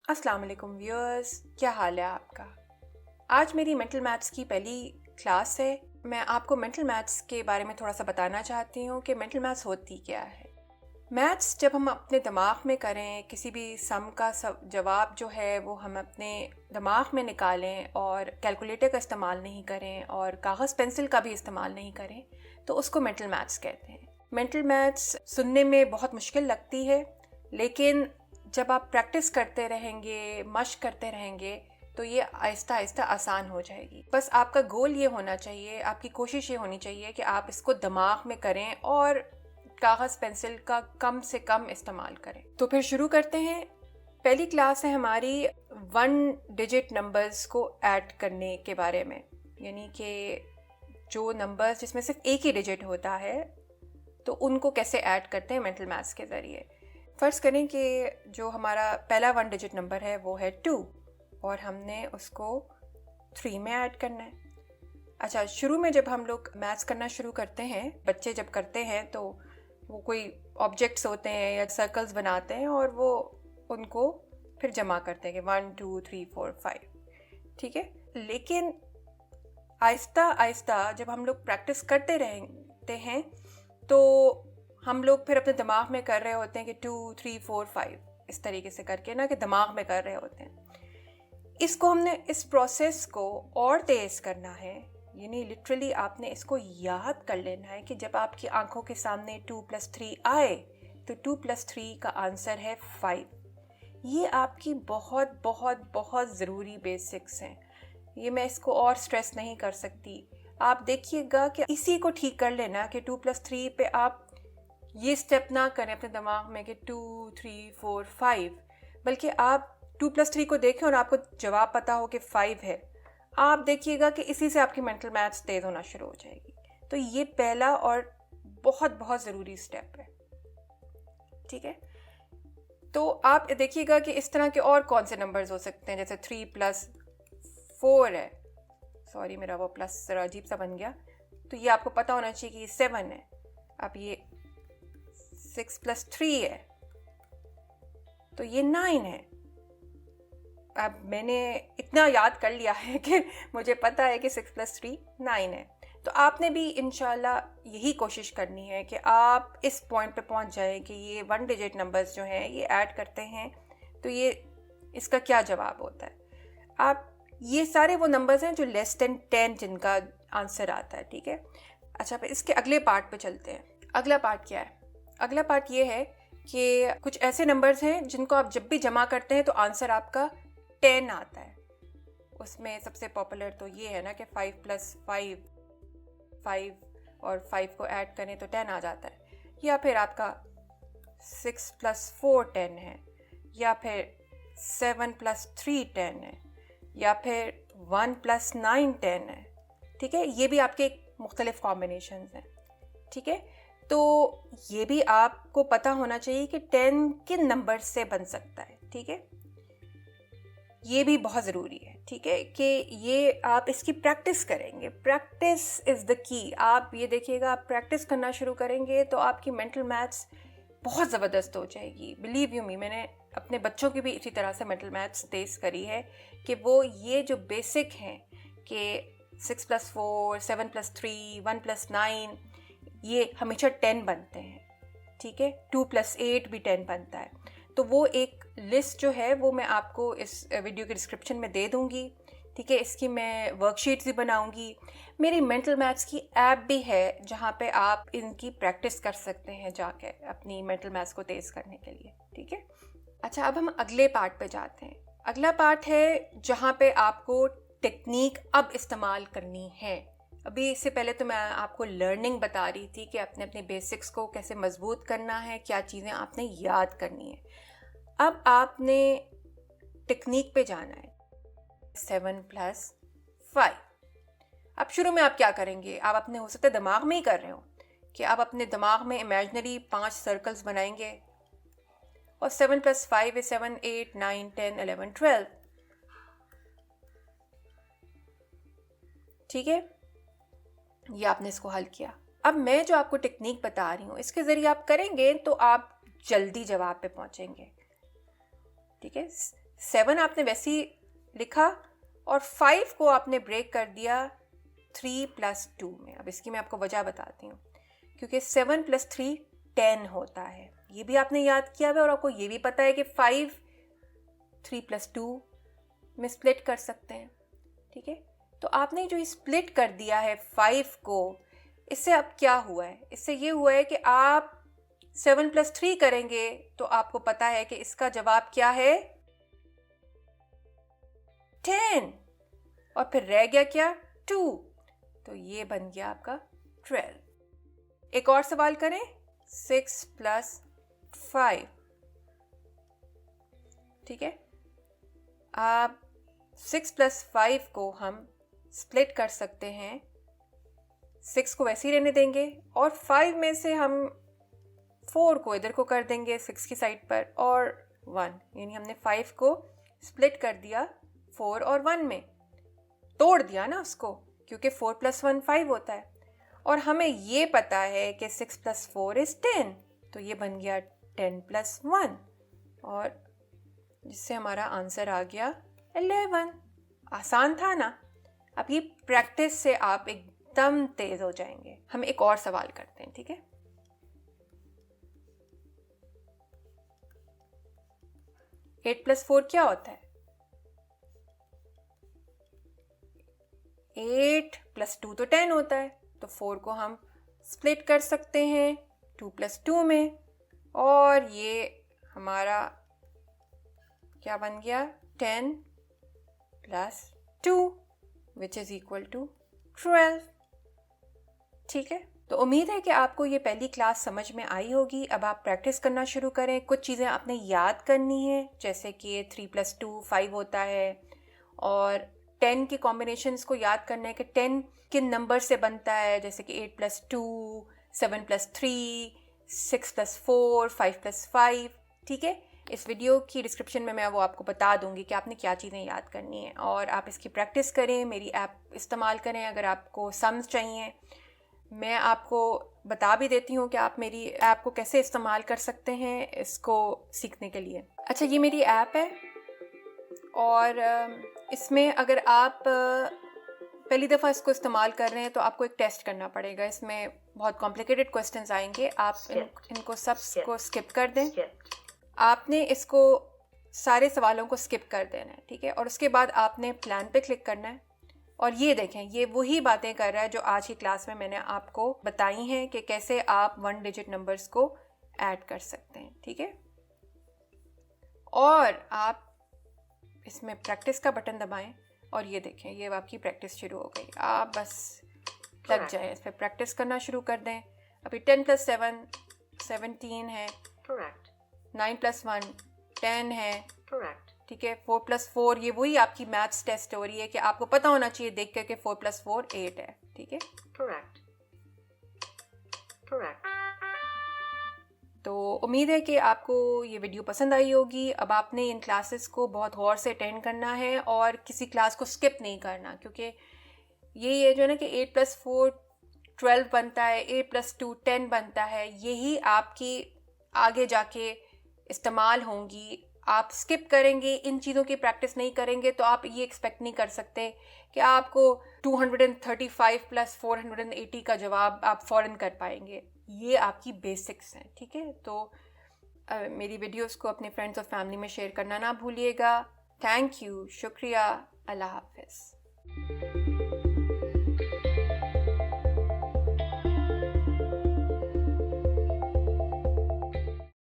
अस्सलाम वालेकुम व्यूअर्स, क्या हाल है आपका। आज मेरी मेंटल मैथ्स की पहली क्लास है। मैं आपको मेंटल मैथ्स के बारे में थोड़ा सा बताना चाहती हूँ कि मेंटल मैथ्स होती क्या है। मैथ्स जब हम अपने दिमाग में करें, किसी भी सम का जवाब जो है वो हम अपने दिमाग में निकालें और कैलकुलेटर का इस्तेमाल नहीं करें और कागज़ पेंसिल का भी इस्तेमाल नहीं करें, तो उसको मेंटल मैथ्स कहते हैं। मेंटल मैथ्स सुनने में बहुत मुश्किल लगती है, लेकिन जब आप प्रैक्टिस करते रहेंगे, मश्क करते रहेंगे, तो ये आहिस्ता आहिस्ता आसान हो जाएगी। बस आपका गोल ये होना चाहिए, आपकी कोशिश ये होनी चाहिए कि आप इसको दिमाग में करें और कागज़ पेंसिल का कम से कम इस्तेमाल करें। तो फिर शुरू करते हैं। पहली क्लास है हमारी 1 डिजिट नंबर्स को ऐड करने के बारे में, यानी कि जो नंबर्स जिसमें सिर्फ एक ही डिजिट होता है तो उनको कैसे ऐड करते हैं मेंटल मैथ्स के ज़रिए। फ़र्ज़ करें कि जो हमारा पहला 1 डिजिट नंबर है वो है 2 और हमने उसको 3 में ऐड करना है। अच्छा, शुरू में जब हम लोग मैथ्स करना शुरू करते हैं, बच्चे जब करते हैं तो वो कोई ऑब्जेक्ट्स होते हैं या सर्कल्स बनाते हैं और वो उनको फिर जमा करते हैं कि 1 2 3 4 5, ठीक है। लेकिन आहिस्ता आहिस्ता जब हम लोग प्रैक्टिस करते रहते हैं तो हम लोग फिर अपने दिमाग में कर रहे होते हैं कि 2 3 4 5 इस तरीके से करके ना, कि दिमाग में कर रहे होते हैं। इसको हमने इस प्रोसेस को और तेज़ करना है, यानी लिटरली आपने इसको याद कर लेना है कि जब आपकी आंखों के सामने 2 + 3 आए तो 2 + 3 का आंसर है 5। ये आपकी बहुत बहुत बहुत ज़रूरी बेसिक्स हैं। ये मैं इसको और स्ट्रेस नहीं कर सकती। आप देखिएगा कि इसी को ठीक कर लेना कि 2 + 3 पे आप ये स्टेप ना करें अपने दिमाग में कि 2 3 4 5, बल्कि आप 2 + 3 को देखें और आपको जवाब पता हो कि 5 है। आप देखिएगा कि इसी से आपकी मेंटल मैथ्स तेज़ होना शुरू हो जाएगी। तो ये पहला और बहुत बहुत ज़रूरी स्टेप है, ठीक है। तो आप देखिएगा कि इस तरह के और कौन से नंबर्स हो सकते हैं, जैसे 3 + 4 है। सॉरी, मेरा वो प्लस ज़रा अजीब सा बन गया। तो ये आपको पता होना चाहिए कि ये 7 है। अब ये 6 + 3 है तो ये 9 है। अब मैंने इतना याद कर लिया है कि मुझे पता है कि 6 + 3 9 है। तो आपने भी इंशाल्लाह यही कोशिश करनी है कि आप इस पॉइंट पे पहुंच जाएं कि ये 1 डिजिट नंबर्स जो हैं ये ऐड करते हैं तो ये इसका क्या जवाब होता है। आप ये सारे वो नंबर्स हैं जो लेस देन 10 जिनका आंसर आता है, ठीक है। अच्छा, फिर इसके अगले पार्ट पे चलते हैं। अगला पार्ट क्या है? अगला पार्ट ये है कि कुछ ऐसे नंबर्स हैं जिनको आप जब भी जमा करते हैं तो आंसर आपका 10 आता है। उसमें सबसे पॉपुलर तो ये है ना कि 5 + 5 5 और 5 को ऐड करें तो 10 आ जाता है। या फिर आपका 6 + 4 10 है, या फिर 7 + 3 10 है, या फिर 1 + 9 10 है, ठीक है। ये भी आपके मुख्तलिफ कॉम्बिनेशन हैं, ठीक है। तो ये भी आपको पता होना चाहिए कि 10 किन नंबर से बन सकता है, ठीक है। ये भी बहुत ज़रूरी है, ठीक है, कि ये आप इसकी प्रैक्टिस करेंगे। Practice is the key. आप ये देखिएगा, आप प्रैक्टिस करना शुरू करेंगे तो आपकी मेंटल मैथ्स बहुत ज़बरदस्त हो जाएगी। बिलीव यू मी, मैंने अपने बच्चों की भी इसी तरह से मेंटल मैथ्स तेज़ करी है कि वो ये जो बेसिक हैं कि 6 + 4 7 + 3 1 + 9 ये हमेशा 10 बनते हैं, ठीक है। 2 + 8 भी 10 बनता है। तो वो एक लिस्ट जो है वो मैं आपको इस वीडियो के डिस्क्रिप्शन में दे दूँगी, ठीक है। इसकी मैं वर्कशीट्स भी बनाऊँगी। मेरी मेंटल मैथ्स की ऐप भी है जहाँ पे आप इनकी प्रैक्टिस कर सकते हैं जाके अपनी मेंटल मैथ्स को तेज़ करने के लिए, ठीक है। अच्छा, अब हम अगले पार्ट पे जाते हैं। अगला पार्ट है जहाँ पे आपको टेक्निक अब इस्तेमाल करनी है। अभी इससे पहले तो मैं आपको लर्निंग बता रही थी कि अपने अपने बेसिक्स को कैसे मजबूत करना है, क्या चीज़ें आपने याद करनी है। अब आपने टेक्निक पे जाना है। 7 + 5। अब शुरू में आप क्या करेंगे? आप अपने, हो सकता है दिमाग में ही कर रहे हो, कि आप अपने दिमाग में इमेजिनरी 5 सर्कल्स बनाएंगे और 7 + 5 is 7 8 9 10 11 12, ठीक है। ये आपने इसको हल किया। अब मैं जो आपको टेक्निक बता रही हूँ इसके ज़रिए आप करेंगे तो आप जल्दी जवाब पे पहुँचेंगे, ठीक है। 7 आपने वैसे ही लिखा और 5 को आपने ब्रेक कर दिया 3 + 2 में। अब इसकी मैं आपको वजह बताती हूँ, क्योंकि 7 + 3 10 होता है, ये भी आपने याद किया है और आपको ये भी पता है कि 5 3 + 2 में स्प्लिट कर सकते हैं। ठीक है, तो आपने जो स्प्लिट कर दिया है 5 को, इससे अब क्या हुआ है? इससे ये हुआ है कि आप 7 + 3 करेंगे तो आपको पता है कि इसका जवाब क्या है, 10, और फिर रह गया क्या, 2, तो ये बन गया आपका 12। एक और सवाल करें, 6 + 5। ठीक है, आप 6 + 5 को हम स्प्लिट कर सकते हैं, 6 को वैसे ही रहने देंगे और 5 में से हम 4 को इधर को कर देंगे 6 की साइड पर, और 1, यानी हमने 5 को स्प्लिट कर दिया 4 और 1 में, तोड़ दिया ना उसको, क्योंकि 4 + 1 5 होता है और हमें ये पता है कि 6 + 4 = 10, तो ये बन गया 10 + 1, और जिससे हमारा आंसर आ गया 11। आसान था ना? अब ये प्रैक्टिस से आप एकदम तेज हो जाएंगे। हम एक और सवाल करते हैं, ठीक है? एट + 4 क्या होता है? 8 + 2 तो 10 होता है, तो 4 को हम स्प्लिट कर सकते हैं 2 + 2 में, और ये हमारा क्या बन गया, 10 + 2 विच इज इक्वल टू 12। ठीक है, तो उम्मीद है कि आपको ये पहली क्लास समझ में आई होगी। अब आप प्रैक्टिस करना शुरू करें। कुछ चीज़ें आपने याद करनी है, जैसे कि 3 + 2 5 होता है, और 10 के कॉम्बिनेशंस को याद करना है कि 10 किन नंबर से बनता है, जैसे कि 8 + 2, 7 + 3, 6 + 4, 5 + 5। ठीक है, इस वीडियो की डिस्क्रिप्शन में मैं वो आपको बता दूंगी कि आपने क्या चीज़ें याद करनी है, और आप इसकी प्रैक्टिस करें, मेरी ऐप इस्तेमाल करें। अगर आपको सम्स चाहिए, मैं आपको बता भी देती हूँ कि आप मेरी ऐप को कैसे इस्तेमाल कर सकते हैं इसको सीखने के लिए। अच्छा, ये मेरी ऐप है, और इसमें अगर आप पहली दफ़ा इसको इस्तेमाल कर रहे हैं तो आपको एक टेस्ट करना पड़ेगा। इसमें बहुत कॉम्प्लिकेटेड क्वेश्चंस आएंगे, आप इनको सब को स्किप कर दें। आपने इसको सारे सवालों को स्किप कर देना है, ठीक है, और उसके बाद आपने प्लान पे क्लिक करना है, और ये देखें, ये वही बातें कर रहा है जो आज की क्लास में मैंने आपको बताई हैं कि कैसे आप 1 डिजिट नंबर्स को ऐड कर सकते हैं। ठीक है, और आप इसमें प्रैक्टिस का बटन दबाएं, और ये देखें, ये आपकी प्रैक्टिस शुरू हो गई। आप बस लग जाएं, इस पर प्रैक्टिस करना शुरू कर दें। अभी 10 + 7 17 है, 9 + 1 10 है, ठीक है, 4 + 4, ये वही आपकी मैथ्स टेस्ट हो रही है कि आपको पता होना चाहिए देख कर के 4 + 4 8 है। ठीक है, तो उम्मीद है कि आपको ये वीडियो पसंद आई होगी। अब आपने इन क्लासेस को बहुत गौर से अटेंड करना है और किसी क्लास को स्किप नहीं करना, क्योंकि ये जो है ना कि 8 + 4 12 बनता है, 8 + 2 10 बनता है, यही आपकी आगे जाके इस्तेमाल होंगी। आप स्किप करेंगे, इन चीज़ों की प्रैक्टिस नहीं करेंगे, तो आप ये एक्सपेक्ट नहीं कर सकते कि आपको 235 + 480 का जवाब आप फ़ौरन कर पाएंगे। ये आपकी बेसिक्स हैं। ठीक है, तो मेरी वीडियोस को अपने फ्रेंड्स और फैमिली में शेयर करना ना भूलिएगा। थैंक यू, शुक्रिया, अल्लाह हाफ़िज़।